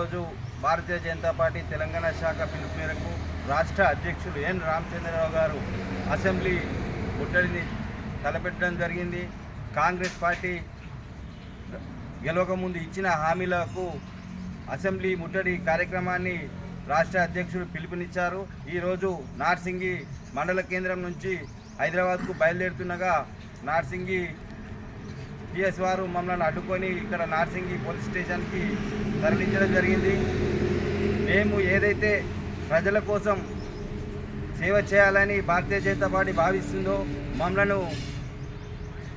ఈరోజు భారతీయ జనతా పార్టీ తెలంగాణ శాఖ పిలుపు మేరకు రాష్ట్ర అధ్యక్షుడు ఎన్ రామచంద్రరావు గారు అసెంబ్లీ ముట్టడిని తలపెట్టడం జరిగింది. కాంగ్రెస్ పార్టీ గెలవకముందు ఇచ్చిన హామీలకు అసెంబ్లీ ముట్టడి కార్యక్రమాన్ని రాష్ట్ర అధ్యక్షుడు పిలుపునిచ్చారు. ఈరోజు నార్సింగి మండల కేంద్రం నుంచి హైదరాబాద్కు బయలుదేరుతుండగా నార్సింగి పిఎస్ వారు మమ్మల్ని అడ్డుకొని ఇక్కడ నార్సింగి పోలీస్ స్టేషన్కి తరలించడం జరిగింది. మేము ఏదైతే ప్రజల కోసం సేవ చేయాలని భారతీయ జనతా పార్టీ భావిస్తుందో మమ్మల్ని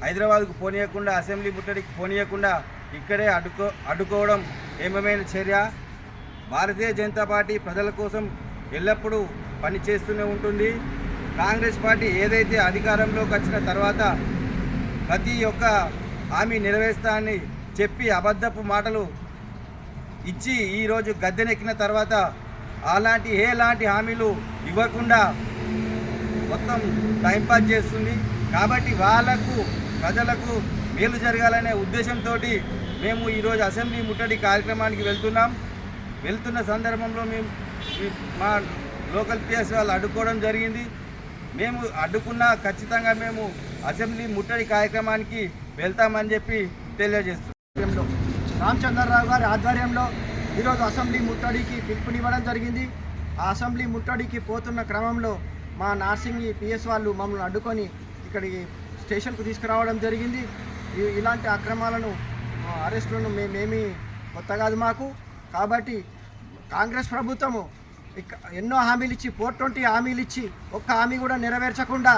హైదరాబాద్కు పోనీయకుండా, అసెంబ్లీ ముట్టడికి పోనీయకుండా ఇక్కడే అడ్డుకోవడం ఏమైన చర్య. భారతీయ జనతా పార్టీ ప్రజల కోసం ఎల్లప్పుడూ పనిచేస్తూనే ఉంటుంది. కాంగ్రెస్ పార్టీ ఏదైతే అధికారంలోకి వచ్చిన తర్వాత ప్రతి ఒక్క హామీ నెరవేర్స్తానని చెప్పి అబద్ధపు మాటలు ఇచ్చి ఈరోజు గద్దెనెక్కిన తర్వాత ఎలాంటి హామీలు ఇవ్వకుండా మొత్తం టైంపాస్ చేస్తుంది. కాబట్టి ప్రజలకు మేలు జరగాలనే ఉద్దేశంతో మేము ఈరోజు అసెంబ్లీ ముట్టడి కార్యక్రమానికి వెళ్తున్న సందర్భంలో మేము మా లోకల్ పిఎస్ వాళ్ళు అడ్డుకోవడం జరిగింది. మేము అడ్డుకున్నా ఖచ్చితంగా మేము అసెంబ్లీ ముట్టడి కార్యక్రమానికి వెళ్తామని చెప్పి తెలియజేస్తున్నాం. రామచంద్రరావు గారి ఆధ్వర్యంలో ఈరోజు అసెంబ్లీ ముట్టడికి పిలుపునివ్వడం జరిగింది. ఆ అసెంబ్లీ ముట్టడికి పోతున్న క్రమంలో మా నార్సింగి పిఎస్ వాళ్ళు మమ్మల్ని అడ్డుకొని ఇక్కడికి స్టేషన్కు తీసుకురావడం జరిగింది. ఇలాంటి అక్రమాలను అరెస్టులను మేమేమీ కొత్త కాదు మాకు. కాబట్టి కాంగ్రెస్ ప్రభుత్వము ఎన్నో హామీలు ఇచ్చి 420 హామీలు ఇచ్చి ఒక్క హామీ కూడా నెరవేర్చకుండా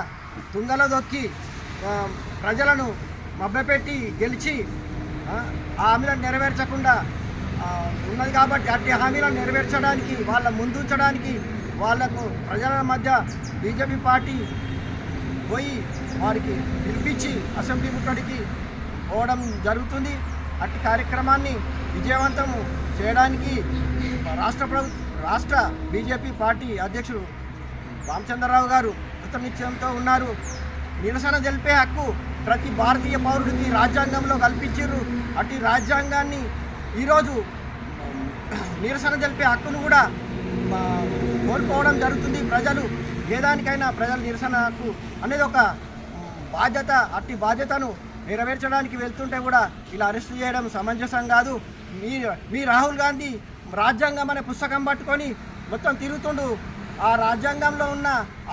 తుంగలో దొక్కి ప్రజలను మభ్యపెట్టి గెలిచి ఆ హామీలను నెరవేర్చకుండా ఉన్నది. కాబట్టి అట్టి హామీలను నెరవేర్చడానికి వాళ్ళ ముందుంచడానికి వాళ్లకు ప్రజల మధ్య బీజేపీ పార్టీ పోయి వారికి పిలిపించి అసెంబ్లీ ముట్టడికి పోవడం జరుగుతుంది. అట్టి కార్యక్రమాన్ని విజయవంతము చేయడానికి రాష్ట్ర బీజేపీ పార్టీ అధ్యక్షుడు రామచంద్రరావు గారు కృతనిశ్చయంతో ఉన్నారు. నిరసన తెలిపే హక్కు ప్రతి భారతీయ పౌరుడికి రాజ్యాంగంలో కల్పించారు. అట్టి రాజ్యాంగాన్ని ఈరోజు నిరసన తెలిపే హక్కును కూడా కోల్పోవడం జరుగుతుంది. ప్రజలు ఏదానికైనా ప్రజల నిరసన హక్కు అనేది ఒక బాధ్యత. అట్టి బాధ్యతను నెరవేర్చడానికి వెళ్తుంటే కూడా ఇలా అరెస్ట్ చేయడం సమంజసం కాదు. మీ రాహుల్ గాంధీ రాజ్యాంగం అనే పుస్తకం పట్టుకొని మొత్తం తిరుగుతుండు. ఆ రాజ్యాంగంలో ఉన్న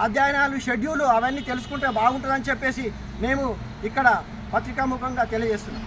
అధ్యయనాలు, షెడ్యూలు అవన్నీ తెలుసుకుంటే బాగుంటుందని చెప్పేసి మేము ఇక్కడ పత్రికాముఖంగా తెలియజేస్తున్నాం.